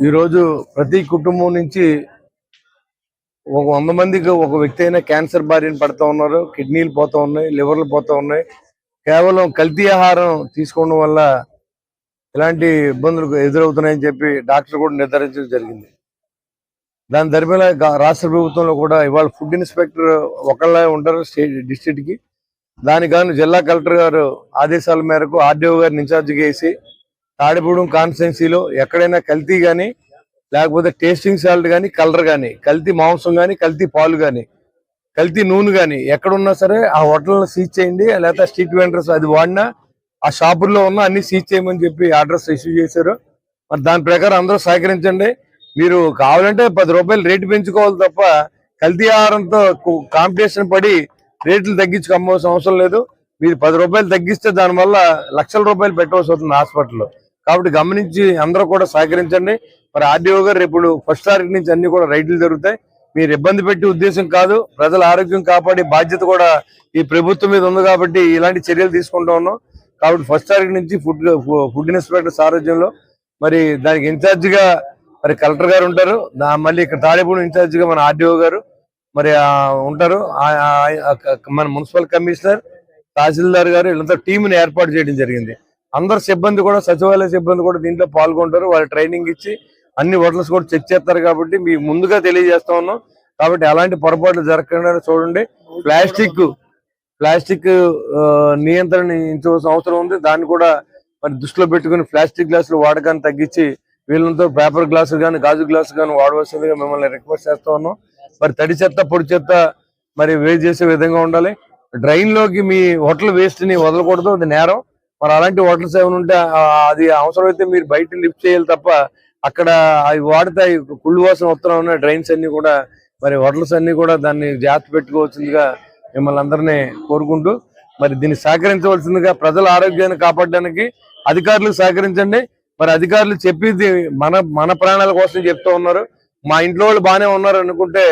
ఈరోజు ప్రతి కుటుంబం నుంచి ఒక 100 మందికి ఒక వ్యక్తి అయినా క్యాన్సర్ బారిన పడుతూ ఉన్నారు. కిడ్నీలు పోతూ ఉన్నాయి, లివర్లు పోతూ ఉన్నాయి. కేవలం కల్తీ ఆహారం తీసుకోవడం వల్ల ఇలాంటి ఇబ్బందులు ఎదురవుతున్నాయని చెప్పి డాక్టర్ కూడా నిర్ధారించడం జరిగింది. దాని దరిమిలా రాష్ట్ర ప్రభుత్వంలో కూడా ఇవాళ ఫుడ్ ఇన్స్పెక్టర్ ఒకళ్ళే ఉంటారు డిస్ట్రిక్ట్ కి. దానికి గాను జిల్లా కలెక్టర్ గారు ఆదేశాల మేరకు ఆర్డీఓ గారిని ఇన్ఛార్జిగా వేసి తాడిపూడెం కాన్స్టిట్యున్సీలో ఎక్కడైనా కల్తీ కానీ, లేకపోతే టేస్టింగ్ సాల్ట్ కానీ, కలర్ కానీ, కల్తీ మాంసం కానీ, కల్తీ పాలు కానీ, కల్తీ నూనె కానీ ఎక్కడున్నా సరే ఆ హోటల్ని సీజ్ చేయండి, లేకపోతే స్ట్రీట్ వెండర్స్ అది వాడినా ఆ షాపుల్లో ఉన్న అన్ని సీజ్ చేయమని చెప్పి ఆర్డర్స్ ఇష్యూ చేశారు. మరి దాని ప్రకారం అందరూ సహకరించండి. మీరు కావాలంటే 10 రూపాయలు రేటు పెంచుకోవాలి తప్ప కల్తీ ఆహారంతో కాంపిటీషన్ పడి రేట్లు తగ్గించుకు అమ్మవలసిన అవసరం లేదు. మీరు 10 రూపాయలు తగ్గిస్తే దానివల్ల లక్షల రూపాయలు పెట్టవలసి అవుతుంది హాస్పిటల్లో. కాబట్టి గమనించి అందరూ కూడా సహకరించండి. మరి ఆర్డీఓ గారు రేపు 1వ తారీఖు నుంచి అన్ని కూడా రైడ్లు జరుగుతాయి. మీరు ఇబ్బంది పెట్టే ఉద్దేశం కాదు, ప్రజల ఆరోగ్యం కాపాడే బాధ్యత కూడా ఈ ప్రభుత్వం మీద ఉంది కాబట్టి ఇలాంటి చర్యలు తీసుకుంటూ ఉన్నాం. కాబట్టి 1వ తారీఖు నుంచి ఫుడ్ ఇన్స్పెక్టర్ సారథ్యంలో మరి దానికి ఇన్ఛార్జిగా మరి కలెక్టర్ గారు ఉంటారు. మళ్ళీ ఇక్కడ తాడేపూడి ఇన్ఛార్జిగా మన ఆర్డీఓ గారు మరి ఉంటారు. మన మున్సిపల్ కమిషనర్, తహసీల్దార్ గారు వీళ్ళంతా టీంని ఏర్పాటు చేయడం జరిగింది. అందరు సిబ్బంది కూడా, సచివాలయ సిబ్బంది కూడా దీంట్లో పాల్గొంటారు. వాళ్ళు ట్రైనింగ్ ఇచ్చి అన్ని హోటల్స్ కూడా చెక్ చేస్తారు. కాబట్టి మీకు ముందుగా తెలియజేస్తా ఉన్నాం. కాబట్టి అలాంటి పొరపాట్లు జరగకుండా చూడండి. ప్లాస్టిక్ నియంత్రణ అవసరం ఉంది. దాన్ని కూడా మరి దృష్టిలో పెట్టుకుని ప్లాస్టిక్ గ్లాసులు వాడకాన్ని తగ్గించి వీళ్ళంతా పేపర్ గ్లాసులు కానీ, గాజు గ్లాసులు కానీ వాడవలసిందిగా మిమ్మల్ని రిక్వెస్ట్ చేస్తా ఉన్నాం. మరి తడి చెత్త, పొడి చెత్త మరి వేస్ట్ చేసే విధంగా ఉండాలి. డ్రైన్ లోకి మీ హోటల్ వేస్ట్ ని వదలకూడదు, అది నేరం. మరి అలాంటి హోటల్స్ ఏమైనా ఉంటే అది అవసరమైతే మీరు బయట లిఫ్ట్ చేయాలి తప్ప అక్కడ అవి వాడితే కుళ్ళు వాసన వస్తున్నా ఉన్న డ్రైన్స్ అన్ని కూడా మరి హోటల్స్ అన్ని కూడా దాన్ని జాగ్రత్త పెట్టుకోవాల్సిందిగా మిమ్మల్ని అందరినీ కోరుకుంటూ మరి దీన్ని సహకరించవలసిందిగా, ప్రజల ఆరోగ్యాన్ని కాపాడడానికి అధికారులు సహకరించండి. మరి అధికారులు చెప్పింది మన ప్రాణాల కోసం చెప్తూ ఉన్నారు. మా ఇంట్లో వాళ్ళు బాగానే ఉన్నారు అనుకుంటే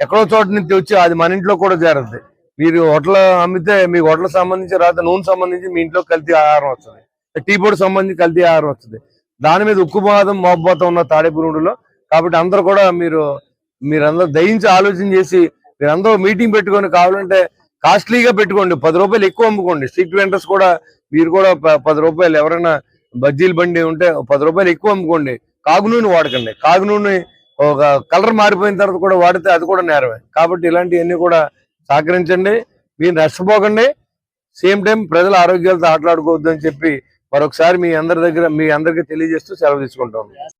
ఎక్కడో చోట నుంచి వచ్చి అది మన ఇంట్లో కూడా చేరద్ది. మీరు హోటల్ అమ్మితే మీ హోటల్ సంబంధించి రాత నూనె సంబంధించి మీ ఇంట్లో కల్తీ ఆహారం వస్తుంది, టీ పొడి సంబంధించి కల్తీ ఆహారం వస్తుంది. దాని మీద ఉక్కుపాదం మోపబోతా ఉన్న తాడేపూడిలో. కాబట్టి అందరూ కూడా మీరందరూ దయించి ఆలోచన చేసి మీరందరూ మీటింగ్ పెట్టుకొని కావాలంటే కాస్ట్లీగా పెట్టుకోండి, 10 రూపాయలు ఎక్కువ అమ్ముకోండి. స్ట్రీట్ వెండర్స్ కూడా మీరు కూడా 10 రూపాయలు, ఎవరైనా బజ్జీలు బండి ఉంటే 10 రూపాయలు ఎక్కువ అమ్ముకోండి. కాగు నూనె వాడకండి. కాగు నూనె ఒక కలర్ మారిపోయిన తర్వాత కూడా వాడితే అది కూడా నేరమే. కాబట్టి ఇలాంటివన్నీ కూడా సహకరించండి. మీరు నష్టపోకండి. సేమ్ టైం ప్రజల ఆరోగ్యాలతో ఆటలాడుకోవద్దు అని చెప్పి మరొకసారి మీ అందరికి తెలియజేస్తూ సెలవు తీసుకుంటాం.